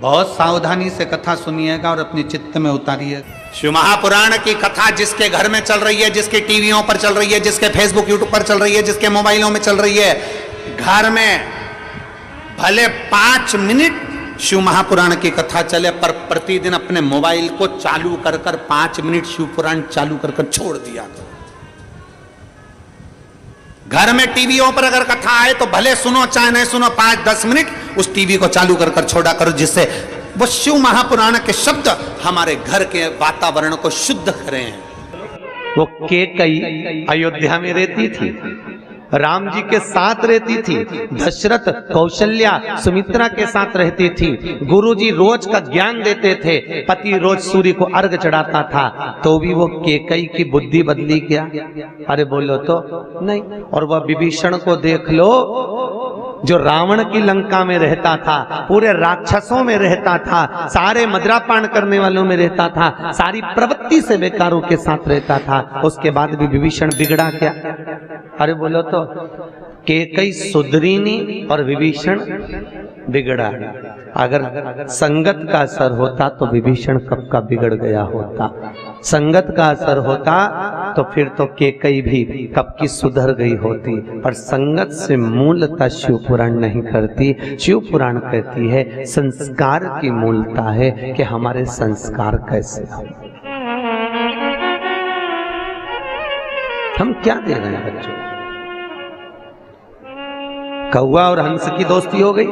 बहुत सावधानी से कथा सुनिएगा और अपने चित्त में उतारिएगा। शिव महापुराण की कथा जिसके घर में चल रही है, जिसके टीवियों पर चल रही है, जिसके फेसबुक यूट्यूब पर चल रही है, जिसके मोबाइलों में चल रही है, घर में भले 5 मिनट शिव महापुराण की कथा चले, पर प्रतिदिन अपने मोबाइल को चालू कर 5 मिनट शिव पुराण चालू कर छोड़ दिया। घर में टीवियों पर अगर कथा आए तो भले सुनो चाहे नहीं सुनो, 5-10 मिनट उस टीवी को चालू कर छोड़ा करो, जिससे वो शिव महापुराण के शब्द हमारे घर के वातावरण को शुद्ध करें। वो कैकेयी अयोध्या में रहती थी, राम जी के साथ रहती थी, दशरथ कौशल्या सुमित्रा के साथ रहती थी, गुरुजी रोज का ज्ञान देते थे, पति रोज सूर्य को अर्घ चढ़ाता था, तो भी वो कैकेयी की बुद्धि बदली क्या? अरे बोलो तो नहीं। और वह विभीषण को देख लो, जो रावण की लंका में रहता था, पूरे राक्षसों में रहता था, सारे मदिरापान करने वालों में रहता था, सारी प्रवृत्ति से बेकारों के साथ रहता था, उसके बाद भी विभीषण बिगड़ा क्या? अरे बोलो तो कैकेयी सुधरी नहीं और विभीषण बिगड़ा। अगर संगत का असर होता तो विभीषण कब का बिगड़ गया होता, संगत का असर होता तो फिर तो कैकेयी भी कब की सुधर गई होती। पर संगत से मूलता शिव पुराण नहीं करती, शिव पुराण कहती है संस्कार की मूलता है कि हमारे संस्कार कैसे हो, हम क्या दे रहे हैं बच्चों। कौवा और हंस की दोस्ती हो गई,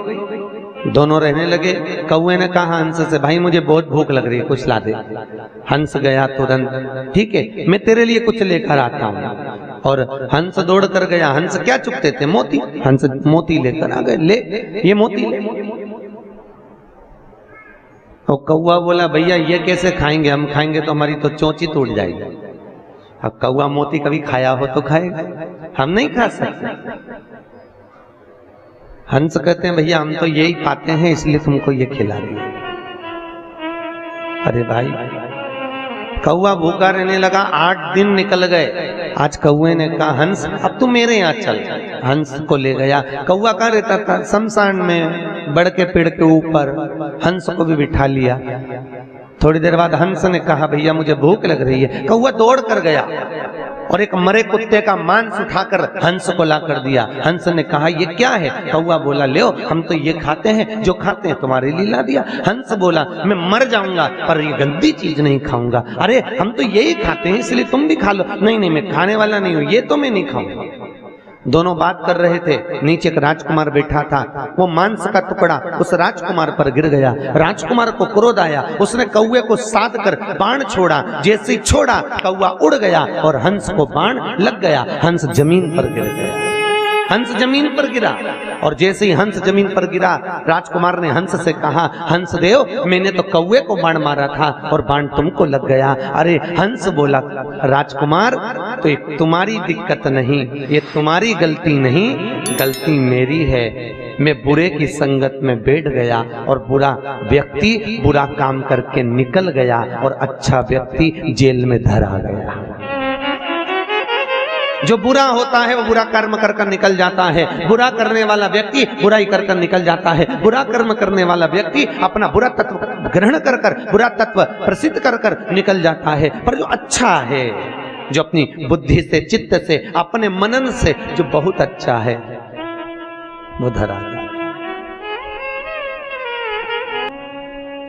दोनों रहने लगे। कौवे ने कहा हंस से, भाई मुझे बहुत भूख लग रही है, कुछ ला दे। हंस गया तुरंत, ठीक है मैं तेरे लिए कुछ लेकर आता हूँ। और हंस दौड़ कर गया। हंस क्या चुगते थे? मोती। हंस मोती लेकर आ गए, ले ये मोती ले। और कौवा बोला भैया ये कैसे खाएंगे, हम खाएंगे तो हमारी तो चोंची टूट जाएगी। अब कौवा मोती कभी खाया हो तो खाएगा, हम नहीं खा सकते। हंस कहते हैं भैया हम तो यही खाते हैं इसलिए तुमको ये खिला दिया। अरे भाई, कौवा भूखा रहने लगा, 8 दिन निकल गए। आज कौवे ने कहा हंस अब तू मेरे यहाँ चल। हंस को ले गया। कौवा कहाँ रहता था? शमशान में, बड़ के पेड़ के ऊपर। हंस को भी बिठा लिया। थोड़ी देर बाद हंस ने कहा भैया मुझे भूख लग रही है। कौवा दौड़ कर गया और एक मरे कुत्ते का मांस उठाकर हंस को ला कर दिया। हंस ने कहा ये क्या है? कौवा बोला ले हम तो ये खाते हैं, जो खाते हैं तुम्हारे लिए ला दिया। हंस बोला मैं मर जाऊंगा पर ये गंदी चीज नहीं खाऊंगा। अरे हम तो यही खाते हैं इसलिए तुम भी खा लो। नहीं नहीं मैं खाने वाला नहीं हूं, ये तो मैं नहीं खाऊंगा। दोनों बात कर रहे थे। नीचे एक राजकुमार बैठा था, वो मांस का टुकड़ा उस राजकुमार पर गिर गया। राजकुमार को क्रोध आया, उसने कौवे को साध कर बाण छोड़ा। जैसे ही छोड़ा कौवा उड़ गया और हंस को बाण लग गया। हंस जमीन पर गिर गया। हंस जमीन पर गिरा और जैसे ही हंस जमीन पर गिरा राजकुमार ने हंस से कहा हंस देव मैंने तो कौवे को बाण मारा था और बाण तुमको लग गया। अरे हंस बोला राजकुमार तो ये तुम्हारी दिक्कत नहीं, ये तुम्हारी गलती नहीं, गलती मेरी है। मैं बुरे की संगत में बैठ गया और बुरा व्यक्ति बुरा काम करके निकल गया और अच्छा व्यक्ति जेल में धरा गया। जो बुरा होता है वो बुरा कर्म कर कर निकल जाता है। बुरा करने वाला व्यक्ति बुराई कर कर निकल जाता है। बुरा कर्म करने वाला व्यक्ति अपना बुरा तत्व ग्रहण कर कर, बुरा तत्व प्रसिद्ध कर कर निकल जाता है। पर जो अच्छा है, जो अपनी बुद्धि से, चित्त से, अपने मनन से जो बहुत अच्छा है वो धरा जाता है।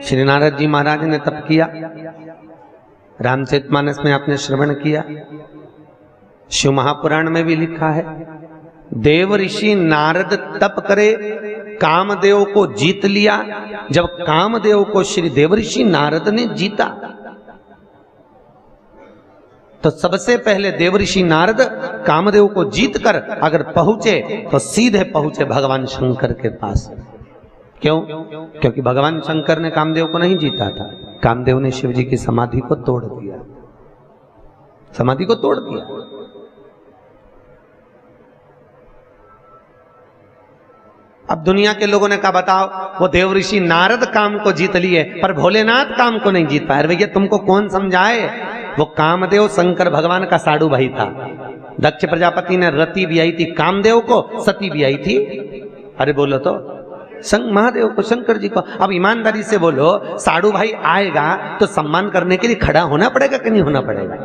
श्री नारद जी महाराज ने तप किया, रामचरितमानस में आपने श्रवण किया, शिव महापुराण में भी लिखा है। देव ऋषि नारद तप करे, कामदेव को जीत लिया। जब कामदेव को श्री देव ऋषि नारद ने जीता तो सबसे पहले देव ऋषि नारद कामदेव को जीतकर अगर पहुंचे तो सीधे पहुंचे भगवान शंकर के पास। क्यों? क्योंकि भगवान शंकर ने कामदेव को नहीं जीता था। कामदेव ने शिव जी की समाधि को तोड़ दिया, समाधि को तोड़ दिया। अब दुनिया के लोगों ने कहा बताओ वो देव ऋषि नारद काम को जीत लिए पर भोलेनाथ काम को नहीं जीत पाए। भैया तुमको कौन समझाए? वो कामदेव शंकर भगवान का साडू भाई था। दक्ष प्रजापति ने रति भी आई थी कामदेव को, सती भी आई थी। अरे बोलो तो महादेव को, शंकर जी को। अब ईमानदारी से बोलो, साड़ू भाई आएगा तो सम्मान करने के लिए खड़ा होना पड़ेगा कि नहीं होना पड़ेगा?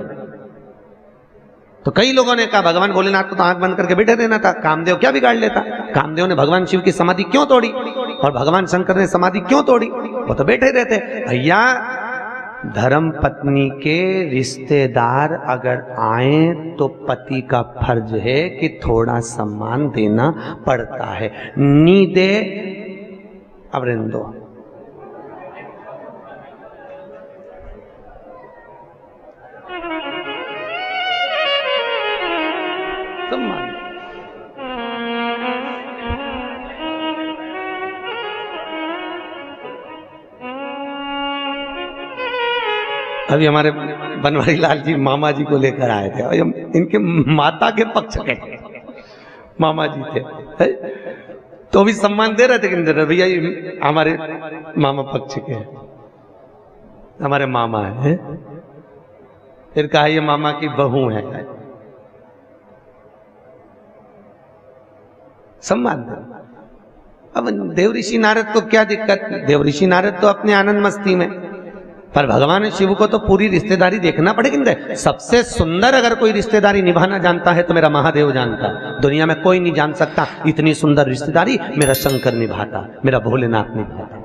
तो कई लोगों ने कहा भगवान भोलेनाथ को तो आंख बंद करके बैठे रहना था, कामदेव क्या बिगाड़ लेता? कामदेव ने भगवान शिव की समाधि क्यों तोड़ी और भगवान शंकर ने समाधि क्यों तोड़ी? वो तो बैठे रहते। भैया, धर्म पत्नी के रिश्तेदार अगर आए तो पति का फर्ज है कि थोड़ा सम्मान देना पड़ता है। नी दे अब रहने दो। सम्मान अभी हमारे बनवारी लाल जी मामा जी को लेकर आए थे और इनके माता के पक्ष के मामा जी थे, है? तो भी सम्मान दे रहे थे कि नहीं दे रहे? भैया ये हमारे मामा पक्ष के हैं, हमारे मामा है। फिर कहा ये मामा की बहू है, सम्मान दे। अब देवऋषि नारद को क्या दिक्कत? देवऋषि नारद तो अपने आनंद मस्ती में, पर भगवान शिव को तो पूरी रिश्तेदारी देखना पड़ेगी ना। सबसे सुंदर अगर कोई रिश्तेदारी निभाना जानता है तो मेरा महादेव जानता है। दुनिया में कोई नहीं जान सकता इतनी सुंदर रिश्तेदारी मेरा शंकर निभाता, मेरा भोलेनाथ निभाता,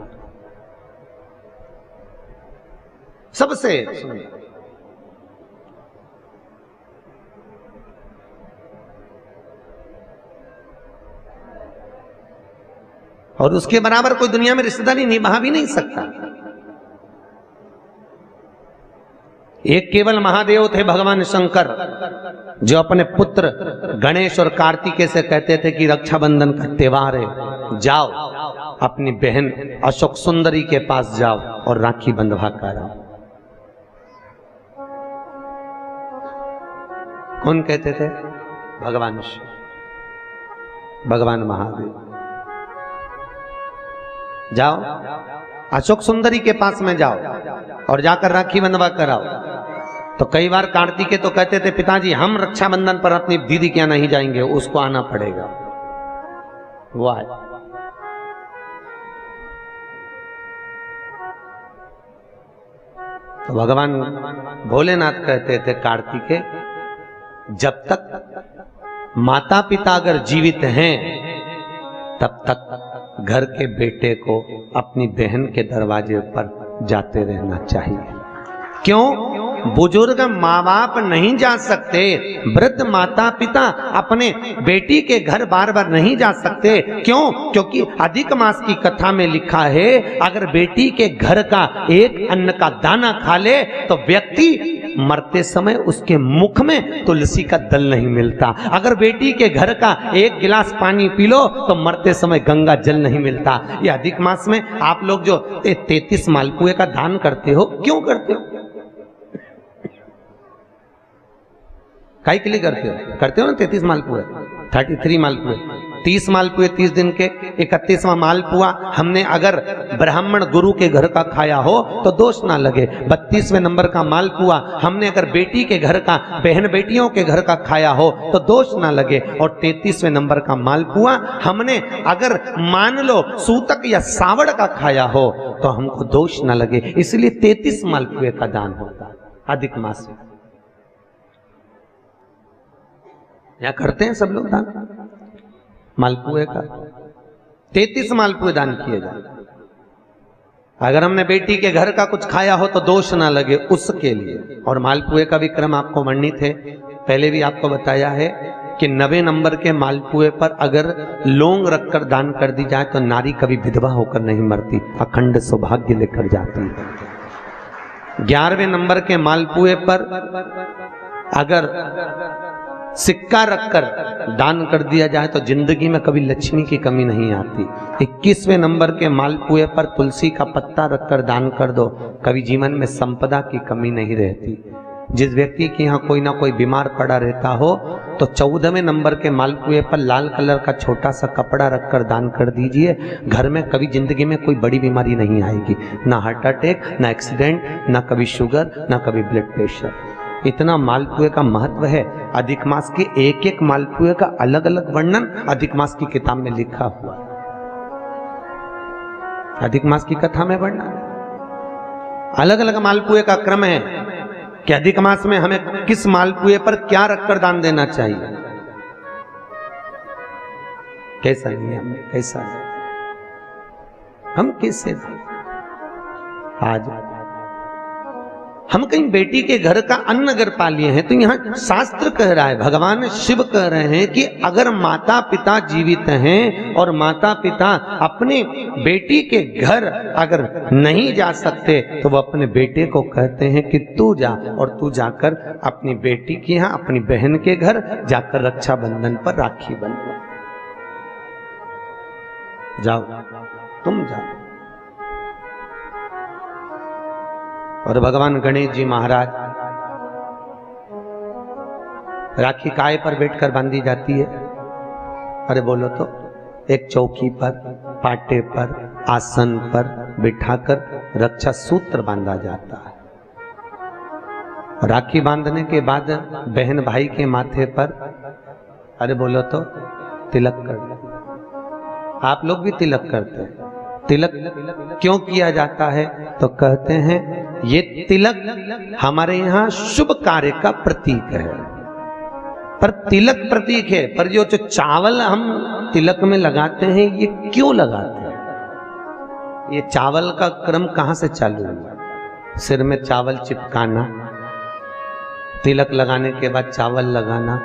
सबसे सुंदर। और उसके बराबर कोई दुनिया में रिश्तेदारी निभा भी नहीं सकता। एक केवल महादेव थे भगवान शंकर, जो अपने पुत्र गणेश और कार्तिकेय से कहते थे कि रक्षाबंधन का त्योहार है, जाओ अपनी बहन अशोक सुंदरी के पास जाओ और राखी बंधवा कर आओ। कौन कहते थे? भगवान शिव, भगवान महादेव। जाओ अशोक सुंदरी के पास में जाओ और जाकर राखी बंधवा कराओ। तो कई बार कार्तिकेय तो कहते थे पिताजी हम रक्षाबंधन पर अपनी दीदी के यहाँ नहीं जाएंगे, उसको आना पड़ेगा। वो आए। तो भगवान भोलेनाथ कहते थे कार्तिकेय, जब तक माता पिता अगर जीवित हैं तब तक घर के बेटे को अपनी बहन के दरवाजे पर जाते रहना चाहिए। क्यों? बुजुर्ग माँ बाप नहीं जा सकते, वृद्ध माता पिता अपने बेटी के घर बार बार नहीं जा सकते। क्यों? क्योंकि अधिक मास की कथा में लिखा है अगर बेटी के घर का एक अन्न का दाना खा ले तो व्यक्ति मरते समय उसके मुख में तुलसी का दल नहीं मिलता। अगर बेटी के घर का एक गिलास पानी पी लो तो मरते समय गंगा जल नहीं मिलता। ये अधिक मास में आप लोग जो 33 मालपुए का दान करते हो, क्यों करते हो? काहे के लिए करते हो? करते हो ना 33 मालपुए, 33 मालपुए, 30 मालपुए 30 दिन के, 31वां मालपुआ हमने अगर ब्राह्मण गुरु के घर का खाया हो तो दोष ना लगे। 32वें नंबर का मालपुआ हमने अगर बेटी के घर का, बहन बेटियों के घर का खाया हो तो दोष ना लगे। और 33वें नंबर का मालपुआ हमने अगर मान लो सूतक या सावड़ का खाया हो तो हमको दोष ना लगे। इसलिए 33 मालपुए का दान होता अधिक मास में। या करते हैं सब लोग दान मालपुए का। 33 मालपुए दान किए जाए। अगर हमने बेटी के घर का कुछ खाया हो तो दोष ना लगे, उसके लिए। और मालपुए का भी क्रम आपको वर्णित है, पहले भी आपको बताया है कि 90 नंबर के मालपुए पर अगर लौंग रखकर दान कर दी जाए तो नारी कभी विधवा होकर नहीं मरती, अखंड सौभाग्य लेकर जाती है। 11वें नंबर के मालपुए पर अगर सिक्का रखकर दान कर दिया जाए तो जिंदगी में कभी लक्ष्मी की कमी नहीं आती। 21वें नंबर के मालपुए पर तुलसी का पत्ता रखकर दान कर दो, कभी जीवन में संपदा की कमी नहीं रहती। जिस व्यक्ति के यहाँ कोई ना कोई बीमार पड़ा रहता हो तो 14वें नंबर के मालपुए पर लाल कलर का छोटा सा कपड़ा रखकर दान कर दीजिए। घर में कभी जिंदगी में कोई बड़ी बीमारी नहीं आएगी, ना हार्ट अटैक, ना एक्सीडेंट, ना कभी शुगर, ना कभी ब्लड प्रेशर। इतना मालपुए का महत्व है। अधिक मास के एक एक मालपुए का अलग अलग वर्णन अधिक मास की किताब में लिखा हुआ। अधिक मास की कथा में बढ़ना, अलग अलग मालपुए का क्रम है कि अधिक मास में हमें किस मालपुए पर क्या रखकर दान देना चाहिए, कैसा नियम, कैसा हम कैसे आज हम कहीं बेटी के घर का अन्न अगर पा लिए हैं तो यहां शास्त्र कह रहा है, भगवान शिव कह रहे हैं कि अगर माता पिता जीवित हैं और माता पिता अपने बेटी के घर अगर नहीं जा सकते तो वो अपने बेटे को कहते हैं कि तू जा, और तू जाकर अपनी बेटी के यहाँ अपनी बहन के घर जाकर रक्षाबंधन पर राखी बंधो, जाओ तुम जाओ। और भगवान गणेश जी महाराज राखी काय पर बैठकर बांधी जाती है? अरे बोलो तो, एक चौकी पर, पाटे पर, आसन पर बिठाकर रक्षा सूत्र बांधा जाता है। राखी बांधने के बाद बहन भाई के माथे पर, अरे बोलो तो, तिलक कर दो। आप लोग भी तिलक करते हैं। तिलक क्यों किया जाता है? तो कहते हैं ये तिलक हमारे यहाँ शुभ कार्य का प्रतीक है। पर तिलक प्रतीक है, पर जो चावल हम तिलक में लगाते हैं ये क्यों लगाते हैं? ये चावल का क्रम कहां से चालू हुआ? सिर में चावल चिपकाना, तिलक लगाने के बाद चावल लगाना,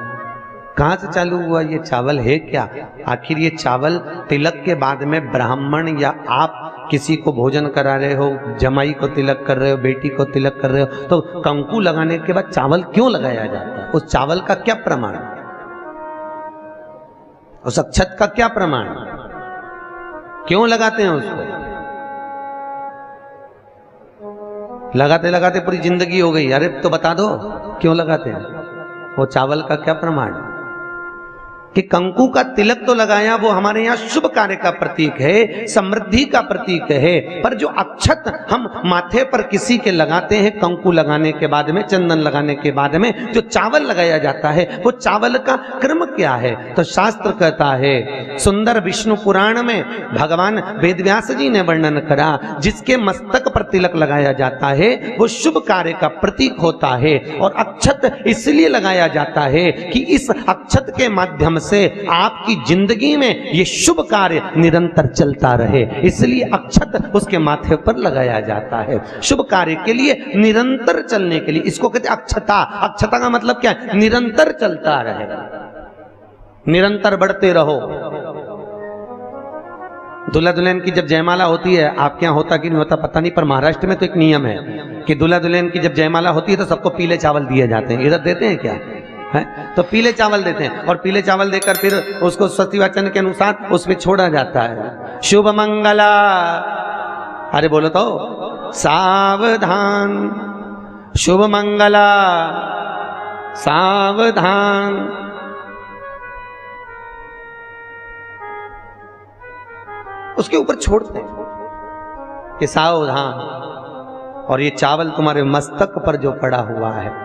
कहां से चालू हुआ? ये चावल है क्या? आखिर ये चावल तिलक के बाद में ब्राह्मण या आप किसी को भोजन करा रहे हो, जमाई को तिलक कर रहे हो, बेटी को तिलक कर रहे हो, तो कंकु लगाने के बाद चावल क्यों लगाया जाता है? उस चावल का क्या प्रमाण? उस अक्षत का क्या प्रमाण? क्यों लगाते हैं उसको? लगाते लगाते पूरी जिंदगी हो गई, अरे तो बता दो क्यों लगाते हैं? वो चावल का क्या प्रमाण कि कंकु का तिलक तो लगाया, वो हमारे यहाँ शुभ कार्य का प्रतीक है, समृद्धि का प्रतीक है। पर जो अक्षत हम माथे पर किसी के लगाते हैं कंकु लगाने के बाद में, चंदन लगाने के बाद में जो चावल लगाया जाता है, वो चावल का क्रम क्या है? तो शास्त्र कहता है, सुंदर विष्णु पुराण में भगवान वेदव्यास जी ने वर्णन करा, जिसके मस्तक पर तिलक लगाया जाता है वो शुभ कार्य का प्रतीक होता है। और अक्षत इसलिए लगाया जाता है कि इस अक्षत के माध्यम से आपकी जिंदगी में ये शुभ कार्य निरंतर चलता रहे, इसलिए अक्षत उसके माथे पर लगाया जाता है शुभ कार्य के लिए, निरंतर चलने के लिए। इसको कहते हैं अक्षता। अक्षता का मतलब क्या है? निरंतर चलता रहे, निरंतर बढ़ते रहो। दूल्हा दुल्हन की जब जयमाला होती है, आपके यहाँ होता कि नहीं होता पता नहीं, पर महाराष्ट्र में तो एक नियम है कि दूल्हा दुल्हन की जब जयमाला होती है तो सबको पीले चावल दिए जाते हैं। इधर देते हैं क्या है? तो पीले चावल देते हैं, और पीले चावल देकर फिर उसको स्वस्ति वाचन के अनुसार उसमें छोड़ा जाता है। शुभ मंगला, अरे बोलो तो, सावधान, शुभ मंगला सावधान। उसके ऊपर छोड़ते हैं कि सावधान। और ये चावल तुम्हारे मस्तक पर जो पड़ा हुआ है,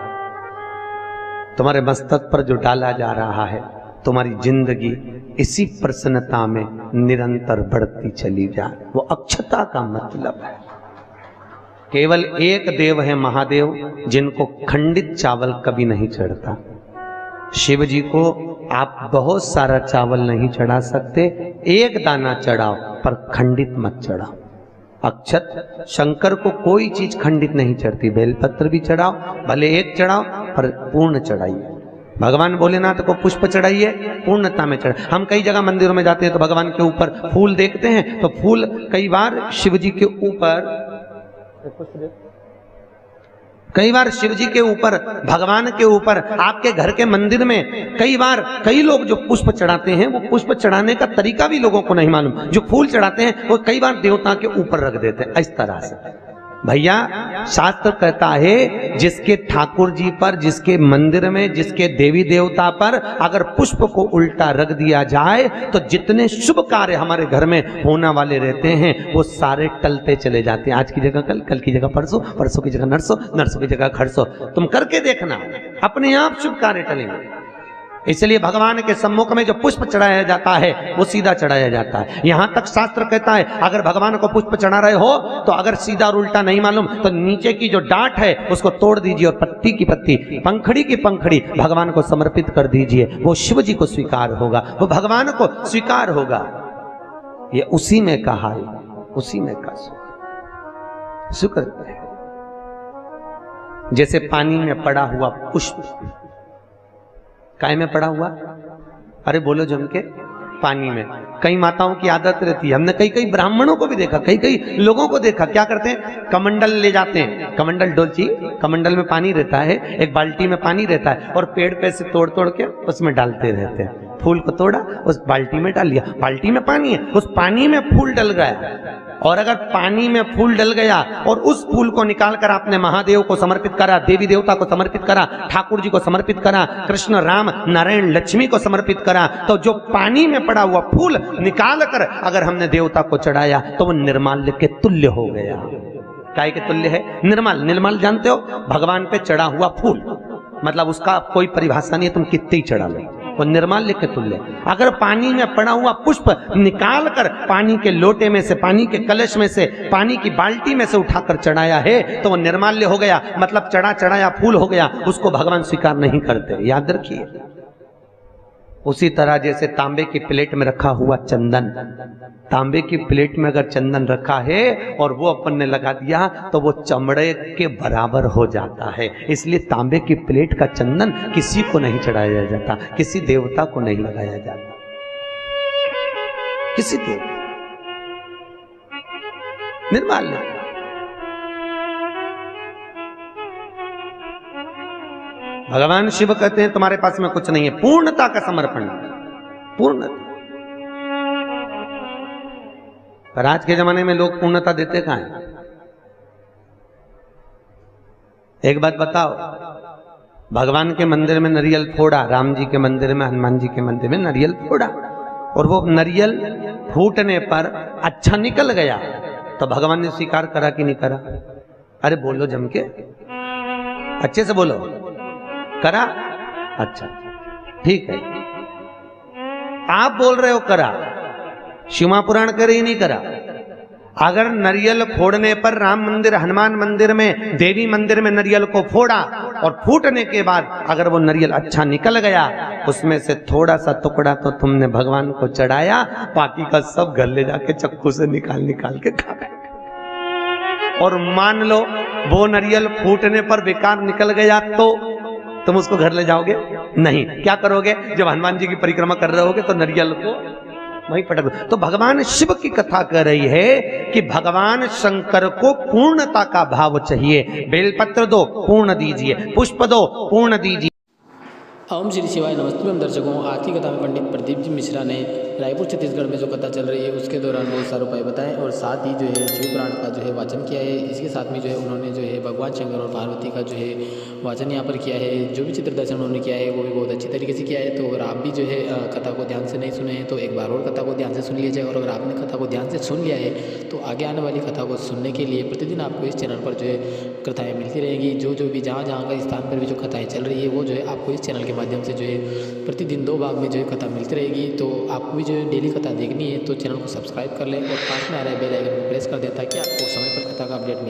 तुम्हारे मस्तक पर जो डाला जा रहा है, तुम्हारी जिंदगी इसी प्रसन्नता में निरंतर बढ़ती चली जाए, वो अक्षता का मतलब है। केवल एक देव है महादेव, जिनको खंडित चावल कभी नहीं चढ़ता। शिव जी को आप बहुत सारा चावल नहीं चढ़ा सकते, एक दाना चढ़ाओ, पर खंडित मत चढ़ाओ। अक्षत शंकर को कोई चीज खंडित नहीं चढ़ती, बेलपत्र भी चढ़ाओ, भले एक चढ़ाओ, पर पूर्ण चढ़ाइए। भगवान भोलेनाथ को पुष्प चढ़ाइए, पूर्णता में चढ़ाइए। हम कई जगह मंदिरों में जाते हैं तो भगवान के ऊपर फूल देखते हैं, तो फूल कई बार शिव जी के ऊपर, कई बार शिव जी के ऊपर, भगवान के ऊपर, आपके घर के मंदिर में कई बार कई लोग जो पुष्प चढ़ाते हैं, वो पुष्प चढ़ाने का तरीका भी लोगों को नहीं मालूम। जो फूल चढ़ाते हैं वो कई बार देवता के ऊपर रख देते हैं इस तरह से। भैया शास्त्र कहता है, जिसके ठाकुर जी पर, जिसके मंदिर में, जिसके देवी देवता पर अगर पुष्प को उल्टा रख दिया जाए तो जितने शुभ कार्य हमारे घर में होने वाले रहते हैं वो सारे टलते चले जाते हैं। आज की जगह कल, कल की जगह परसों, परसों की जगह नरसों, नरसों की जगह खरसों। तुम करके देखना, अपने आप शुभ कार्य टलेंगे। इसलिए भगवान के सम्मुख में जो पुष्प चढ़ाया जाता है वो सीधा चढ़ाया जाता है। यहां तक शास्त्र कहता है अगर भगवान को पुष्प चढ़ा रहे हो तो अगर सीधा और उल्टा नहीं मालूम तो नीचे की जो डांट है उसको तोड़ दीजिए और पत्ती की पत्ती, पंखड़ी की पंखड़ी भगवान को समर्पित कर दीजिए। वो शिव जी को स्वीकार होगा, वो भगवान को स्वीकार होगा। ये उसी में कहा है, उसी में का शुक्र है। जैसे पानी में पड़ा हुआ पुष्प, काय में पड़ा हुआ, अरे बोलो जम के, पानी में। कई माताओं की आदत रहती है, हमने कई कई ब्राह्मणों को भी देखा, कई कई लोगों को देखा, क्या करते हैं, कमंडल ले जाते हैं, कमंडल डोलची, कमंडल में पानी रहता है, एक बाल्टी में पानी रहता है और पेड़ पे से तोड़ तोड़ के उसमें डालते रहते हैं। फूल को तोड़ा, उस बाल्टी में डाल दिया, बाल्टी में पानी है, उस पानी में फूल डल गया। और अगर पानी में फूल डल गया और उस फूल को निकालकर आपने महादेव को समर्पित करा, देवी देवता को समर्पित करा, ठाकुर जी को समर्पित करा, कृष्ण राम नारायण लक्ष्मी को समर्पित करा, तो जो पानी में पड़ा हुआ फूल निकालकर अगर हमने देवता को चढ़ाया तो वो निर्माल्य के तुल्य हो गया। काय के तुल्य है? निर्मल। निर्मल जानते हो, भगवान पे चढ़ा हुआ फूल, मतलब उसका कोई परिभाषा नहीं है, तुम कितने ही चढ़ा लो, वो निर्माल्य के तुल्य। अगर पानी में पड़ा हुआ पुष्प निकालकर पानी के लोटे में से, पानी के कलश में से, पानी की बाल्टी में से उठाकर चढ़ाया है तो वो निर्माल्य हो गया, मतलब चढ़ा चढ़ाया फूल हो गया, उसको भगवान स्वीकार नहीं करते, याद रखिए। उसी तरह जैसे तांबे की प्लेट में रखा हुआ चंदन, तांबे की प्लेट में अगर चंदन रखा है और वो अपन ने लगा दिया तो वो चमड़े के बराबर हो जाता है। इसलिए तांबे की प्लेट का चंदन किसी को नहीं चढ़ाया जाता, किसी देवता को नहीं लगाया जाता, किसी देवता, निर्माल्य। भगवान शिव कहते हैं तुम्हारे पास में कुछ नहीं है, पूर्णता का समर्पण, पूर्णता। पर आज के जमाने में लोग पूर्णता देते कहां हैं? एक बात बताओ, भगवान के मंदिर में नारियल फोड़ा, राम जी के मंदिर में, हनुमान जी के मंदिर में नारियल फोड़ा, और वो नारियल फूटने पर अच्छा निकल गया तो भगवान ने स्वीकार करा कि नहीं करा? अरे बोलो जम के, अच्छे से बोलो, करा? अच्छा ठीक है, आप बोल रहे हो करा, शिव पुराण करे ही नहीं करा। अगर नारियल फोड़ने पर राम मंदिर, हनुमान मंदिर में, देवी मंदिर में नारियल को फोड़ा और फूटने के बाद अगर वो नारियल अच्छा निकल गया, उसमें से थोड़ा सा टुकड़ा तो तुमने भगवान को चढ़ाया, बाकी का सब घर ले जाके चक्कू से निकाल निकाल के खा गए। और मान लो वो नारियल फूटने पर बेकार निकल गया तो तुम उसको घर ले जाओगे? नहीं। क्या करोगे? जब हनुमान जी की परिक्रमा कर रहे होगे तो नारियल को वहीं पटक दो। तो भगवान शिव की कथा कर रही है कि भगवान शंकर को पूर्णता का भाव चाहिए। बेलपत्र दो, पूर्ण दीजिए, पुष्प दो, पूर्ण दीजिए। ओम श्री शिवाय। नमस्ते हम दर्शकों, आज की कथा में पंडित प्रदीप जी मिश्रा ने रायपुर छत्तीसगढ़ में जो कथा चल रही है उसके दौरान बहुत सारे उपाय बताएं और साथ ही जो है शिव पुराण का जो है वाचन किया है। इसके साथ में जो है उन्होंने जो है भगवान शंकर और पार्वती का जो है वाचन यहाँ पर किया है। जो भी चित्र दर्शन उन्होंने किया है वो भी बहुत अच्छी तरीके से किया है। तो अगर आप भी जो है कथा को ध्यान से नहीं सुने हैं तो एक बार और कथा को ध्यान से सुन लीजिए, और अगर आपने कथा को ध्यान से सुन लिया है तो आगे आने वाली कथा को सुनने के लिए प्रतिदिन आपको इस चैनल पर जो है कथाएँ मिलती रहेंगी। जो भी जहाँ का स्थान पर भी जो कथाएँ चल रही है वो जो है आपको इस चैनल के माध्यम से जो है प्रतिदिन 2 भाग में जो है कथा मिलती रहेगी। तो आपको भी जो है डेली कथा देखनी है तो चैनल को सब्सक्राइब कर लें और पास में आ रहा है बेल आइकन को प्रेस कर दें ताकि आपको समय पर कथा का अपडेट मिले।